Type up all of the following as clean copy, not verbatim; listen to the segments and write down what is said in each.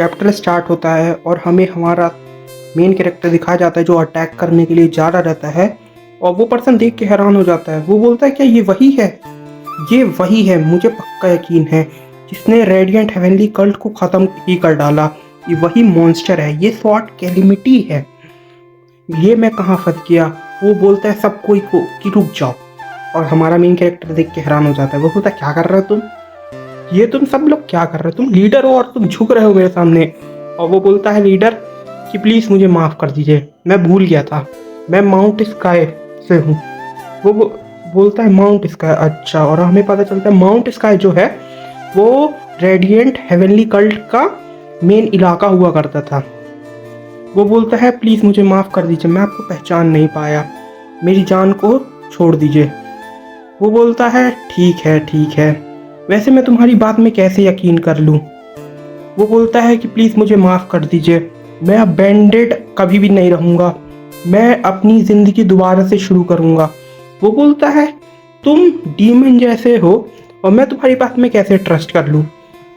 Chapter start होता है और हमें हमारा मेन कैरेक्टर दिखाया जाता है जो अटैक करने के लिए जा रहा रहता है और वो पर्सन देख के हैरान हो जाता है। वो बोलता है क्या ये वही है? ये वही है, मुझे पक्का यकीन है, जिसने रेडिएंट हेवनली कल्ट को ख़त्म ही कर डाला। ये वही मॉन्स्टर है, ये स्वॉर्ड कैलेमिटी है। ये मैं कहाँ फंस गया? वो बोलता है सब कोई को कि रुक जाओ, और हमारा मेन कैरेक्टर देख के हैरान हो जाता है। वो बोलता है क्या कर रहे हो तुम? ये तुम सब लोग क्या कर रहे हो? तुम लीडर हो और तुम झुक रहे हो मेरे सामने। और वो बोलता है लीडर कि प्लीज़ मुझे माफ़ कर दीजिए, मैं भूल गया था, मैं माउंट स्काई से हूँ। वो बोलता है माउंट स्काई, अच्छा। और हमें पता चलता है माउंट स्काई जो है वो रेडिएंट हेवनली कल्ट का मेन इलाका हुआ करता था। वो बोलता है प्लीज़ मुझे माफ़ कर दीजिए, मैं आपको पहचान नहीं पाया, मेरी जान को छोड़ दीजिए। वो बोलता है ठीक है, वैसे मैं तुम्हारी बात में कैसे यकीन कर लूँ? वो बोलता है कि प्लीज़ मुझे माफ़ कर दीजिए, मैं अब बैंडेड कभी भी नहीं रहूँगा, मैं अपनी ज़िंदगी दोबारा से शुरू करूँगा। वो बोलता है तुम डीमन जैसे हो और मैं तुम्हारी बात में कैसे ट्रस्ट कर लूँ?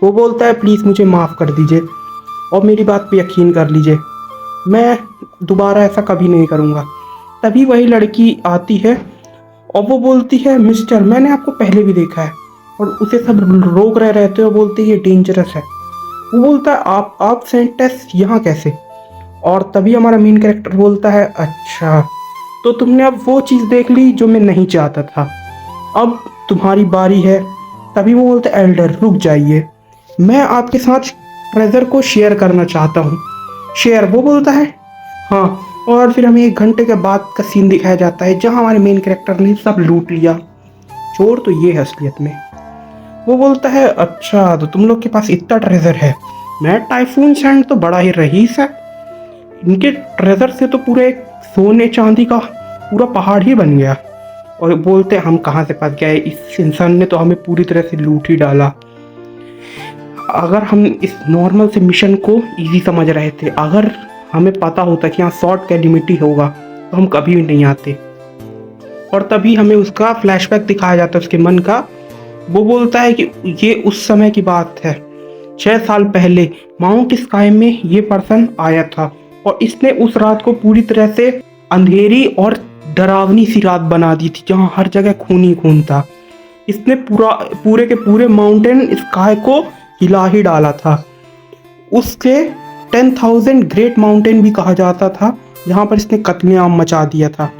वो बोलता है प्लीज़ मुझे माफ़ कर दीजिए और मेरी बात पे यकीन कर लीजिए, मैं दोबारा ऐसा कभी नहीं करूँगा। तभी वही लड़की आती है और वो बोलती है मिस्टर, मैंने आपको पहले भी देखा है। और उसे सब रोक रहे रहते हो, बोलते ये डेंजरस है। वो बोलता है आप सेंटेस यहाँ कैसे? और तभी हमारा मेन कैरेक्टर बोलता है अच्छा, तो तुमने अब वो चीज़ देख ली जो मैं नहीं चाहता था, अब तुम्हारी बारी है। तभी वो बोलता है एल्डर रुक जाइए, मैं आपके साथ ट्रेजर को शेयर करना चाहता हूँ। शेयर? वो बोलता है हाँ। और फिर हमें 1 घंटे के बाद का सीन दिखाया जाता है जहाँ हमारे मेन कैरेक्टर ने सब लूट लिया। चोर तो ये है असलियत में। वो बोलता है अच्छा, तो तुम लोग के पास इतना ट्रेजर है। मैं टाइफून सैंड तो बड़ा ही रईस है, इनके ट्रेजर से तो पूरे एक सोने चांदी का पूरा पहाड़ ही बन गया। और बोलते हैं हम कहाँ से फंस गए, इस इंसान ने तो हमें पूरी तरह से लूट ही डाला। अगर हम इस नॉर्मल से मिशन को इजी समझ रहे थे, अगर हमें पता होता कि यहाँ स्वॉर्ड कैलेमिटी होगा तो हम कभी भी नहीं आते। और तभी हमें उसका फ्लैशबैक दिखाया जाता है उसके मन का। वो बोलता है कि ये उस समय की बात है, 6 साल पहले माउंट स्काई में ये पर्सन आया था और इसने उस रात को पूरी तरह से अंधेरी और डरावनी सी रात बना दी थी जहाँ हर जगह खून ही खून था। इसने पूरे के पूरे माउंटेन स्काई को हिला ही डाला था। उसके 10,000 ग्रेट माउंटेन भी कहा जाता था जहाँ पर इसने कत्लेआम मचा दिया था।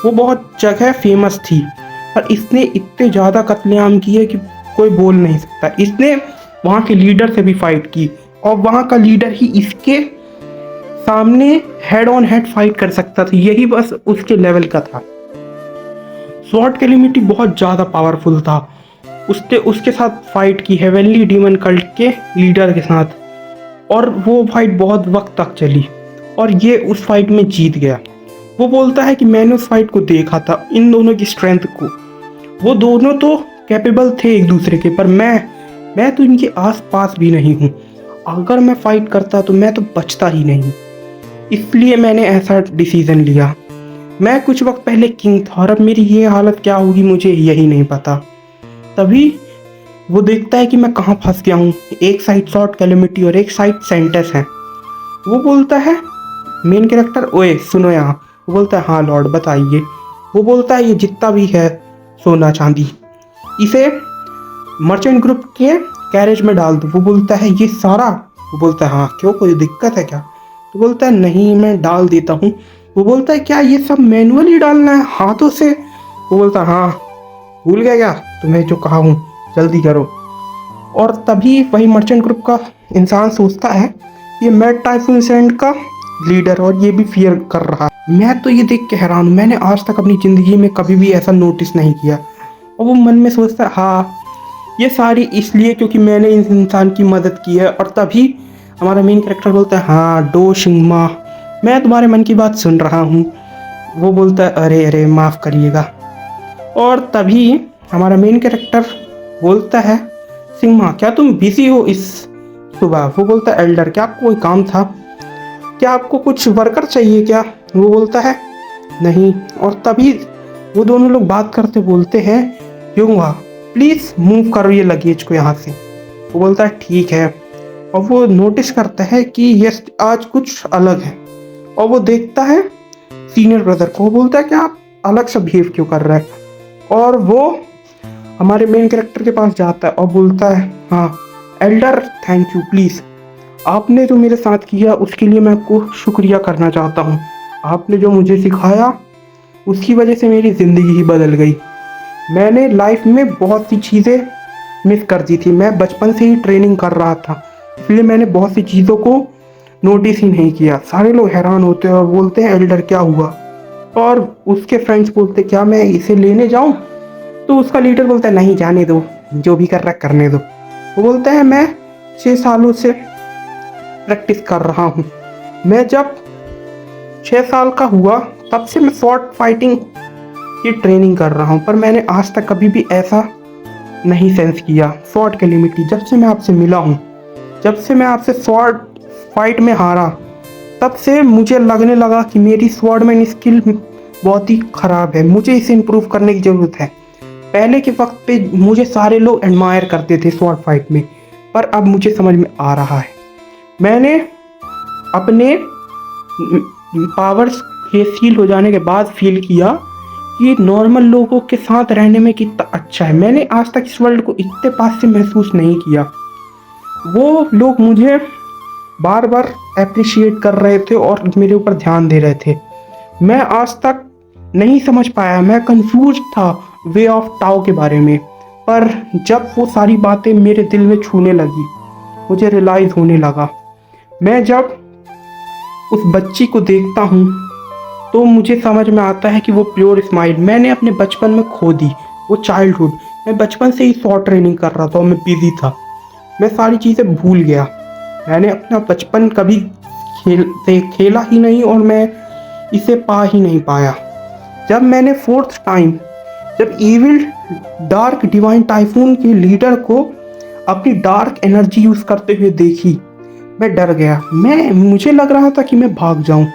वो बहुत जगह फेमस थी पर इसने इतने ज़्यादा कत्लेआम किए कि कोई बोल नहीं सकता। इसने वहाँ के लीडर से भी फाइट की और वहाँ का लीडर ही इसके सामने हेड ऑन हेड फाइट कर सकता था, यही बस उसके लेवल का था। स्वॉर्ड कैलेमिटी बहुत ज़्यादा पावरफुल था। उसने उसके साथ फाइट की हेवनली डीमन कल्ट के लीडर के साथ, और वो फाइट बहुत वक्त तक चली और ये उस फाइट में जीत गया। वो बोलता है कि मैंने उस फाइट को देखा था, इन दोनों की स्ट्रेंथ को, वो दोनों तो कैपेबल थे एक दूसरे के, पर मैं तो इनके आस पास भी नहीं हूँ। अगर मैं फाइट करता तो मैं तो बचता ही नहीं, इसलिए मैंने ऐसा डिसीजन लिया। मैं कुछ वक्त पहले किंग था और अब मेरी ये हालत क्या होगी मुझे यही नहीं पता। तभी वो देखता है कि मैं कहाँ फंस गया हूँ, एक साइड स्वॉर्ड कैलेमिटी और एक साइड सेंटेस है। वो बोलता है मेन कैरेक्टर ओए सुनो यहाँ। वो बोलता है हाँ लॉर्ड बताइए। वो बोलता है ये जितना भी है सोना चांदी, इसे मर्चेंट ग्रुप के कैरेज में डाल दो। वो बोलता है ये सारा? वो बोलता है हाँ, क्यों कोई दिक्कत है क्या? तो बोलता है नहीं मैं डाल देता हूँ। वो बोलता है क्या ये सब मैनुअली डालना है हाथों से? वो बोलता है हाँ, भूल गया क्या तुम्हें जो कहा हूँ, जल्दी करो। और तभी वही मर्चेंट ग्रुप का इंसान सोचता है ये मैड टाइफून सैंड का लीडर और ये भी फियर कर रहा है। मैं तो ये देख के हैरान हूँ, मैंने आज तक अपनी ज़िंदगी में कभी भी ऐसा नोटिस नहीं किया। और वो मन में सोचता है हाँ ये सारी इसलिए क्योंकि मैंने इस इंसान की मदद की है। और तभी हमारा मेन कैरेक्टर बोलता है हाँ डो शिंगमा, मैं तुम्हारे मन की बात सुन रहा हूँ। वो बोलता है अरे माफ़ करिएगा। और तभी हमारा मेन कैरेक्टर बोलता है सिंगमा क्या तुम बिजी हो इस सुबह? वो बोलता है एल्डर क्या आपको कोई काम था? क्या आपको कुछ वर्कर चाहिए क्या? वो बोलता है नहीं। और तभी वो दोनों लोग बात करते बोलते हैं युंगा प्लीज़ मूव करो ये लगेज को यहाँ से। वो बोलता है ठीक है। और वो नोटिस करता है कि यस आज कुछ अलग है, और वो देखता है सीनियर ब्रदर को, वो बोलता है कि आप अलग सा बिहेव क्यों कर रहा है, और वो हमारे मेन कैरेक्टर के पास जाता है और बोलता है हाँ एल्डर थैंक यू प्लीज़, आपने जो मेरे साथ किया उसके लिए मैं आपको शुक्रिया करना चाहता हूँ। आपने जो मुझे सिखाया उसकी वजह से मेरी ज़िंदगी ही बदल गई। मैंने लाइफ में बहुत सी चीज़ें मिस कर दी थी, मैं बचपन से ही ट्रेनिंग कर रहा था, इसलिए मैंने बहुत सी चीज़ों को नोटिस ही नहीं किया। सारे लोग हैरान होते हैं और बोलते हैं एल्डर क्या हुआ, और उसके फ्रेंड्स बोलते क्या मैं इसे लेने जाऊं, तो उसका लीडर बोलता है नहीं जाने दो, जो भी कर रहा है करने दो। वो बोलता है मैं 6 सालों से प्रैक्टिस कर रहा हूँ, मैं जब 6 साल का हुआ तब से मैं स्वॉर्ड फाइटिंग की ट्रेनिंग कर रहा हूँ, पर मैंने आज तक कभी भी ऐसा नहीं सेंस किया स्वॉर्ड की लिमिट। जब से मैं आपसे मिला हूँ, जब से मैं आपसे स्वॉर्ड फाइट में हारा, तब से मुझे लगने लगा कि मेरी स्वॉर्डमैन स्किल बहुत ही ख़राब है, मुझे इसे इम्प्रूव करने की ज़रूरत है। पहले के वक्त पे मुझे सारे लोग एडमायर करते थे स्वॉर्ड फाइट में, पर अब मुझे समझ में आ रहा है, मैंने अपने पावर्स के सील हो जाने के बाद फील किया कि नॉर्मल लोगों के साथ रहने में कितना अच्छा है। मैंने आज तक इस वर्ल्ड को इतने पास से महसूस नहीं किया। वो लोग मुझे बार बार अप्रिशिएट कर रहे थे और मेरे ऊपर ध्यान दे रहे थे। मैं आज तक नहीं समझ पाया, मैं कंफ्यूज था वे ऑफ टाओ के बारे में, पर जब वो सारी बातें मेरे दिल में छूने लगी, मुझे रियलाइज़ होने लगा। मैं जब उस बच्ची को देखता हूँ तो मुझे समझ में आता है कि वो प्योर स्माइल मैंने अपने बचपन में खो दी, वो चाइल्डहुड। मैं बचपन से ही शॉर्ट ट्रेनिंग कर रहा था और मैं बिजी था, मैं सारी चीज़ें भूल गया। मैंने अपना बचपन कभी खेला ही नहीं और मैं इसे पा ही नहीं पाया। जब मैंने 4th टाइम जब इविल डार्क डिवाइन टाइफून के लीडर को अपनी डार्क एनर्जी यूज़ करते हुए देखी, मैं डर गया। मुझे लग रहा था कि मैं भाग जाऊं।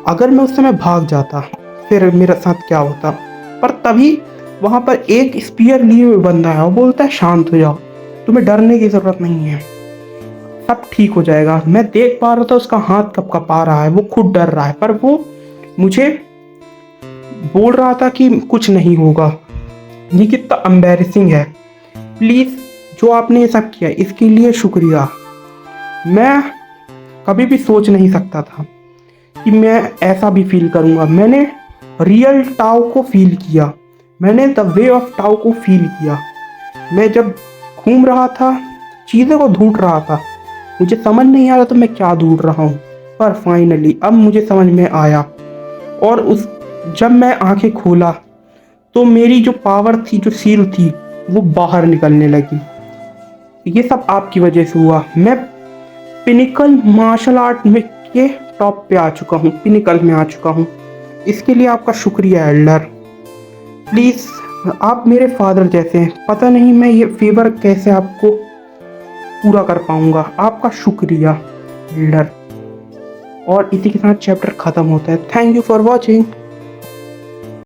अगर मैं उस समय भाग जाता फिर मेरे साथ क्या होता, पर तभी वहाँ पर एक स्पीयर लिए हुए बंदा है और बोलता है शांत हो जाओ, तुम्हें डरने की ज़रूरत नहीं है, सब ठीक हो जाएगा। मैं देख पा रहा था उसका हाथ कब कपा रहा है, वो खुद डर रहा है, पर वो मुझे बोल रहा था कि कुछ नहीं होगा। ये कितना एम्बैरेसिंग है। प्लीज़ जो आपने ये सब किया इसके लिए शुक्रिया। मैं कभी भी सोच नहीं सकता था कि मैं ऐसा भी फील करूँगा। मैंने रियल टाओ को फील किया, मैंने द वे ऑफ टाओ को फील किया। मैं जब घूम रहा था, चीज़ों को ढूंढ रहा था, मुझे समझ नहीं आ रहा था मैं क्या ढूंढ रहा हूँ, पर फाइनली अब मुझे समझ में आया। और जब मैं आंखें खोला तो मेरी जो पावर थी, जो सील थी, वो बाहर निकलने लगी। ये सब आपकी वजह से हुआ। मैं पिनिकल मार्शल आर्ट में के टॉप पे आ चुका हूँ, पिनिकल में आ चुका हूँ। इसके लिए आपका शुक्रिया एल्डर। प्लीज़ आप मेरे फादर जैसे हैं, पता नहीं मैं ये फेवर कैसे आपको पूरा कर पाऊँगा। आपका शुक्रिया एल्डर। और इसी के साथ चैप्टर ख़त्म होता है। Thank you for watching.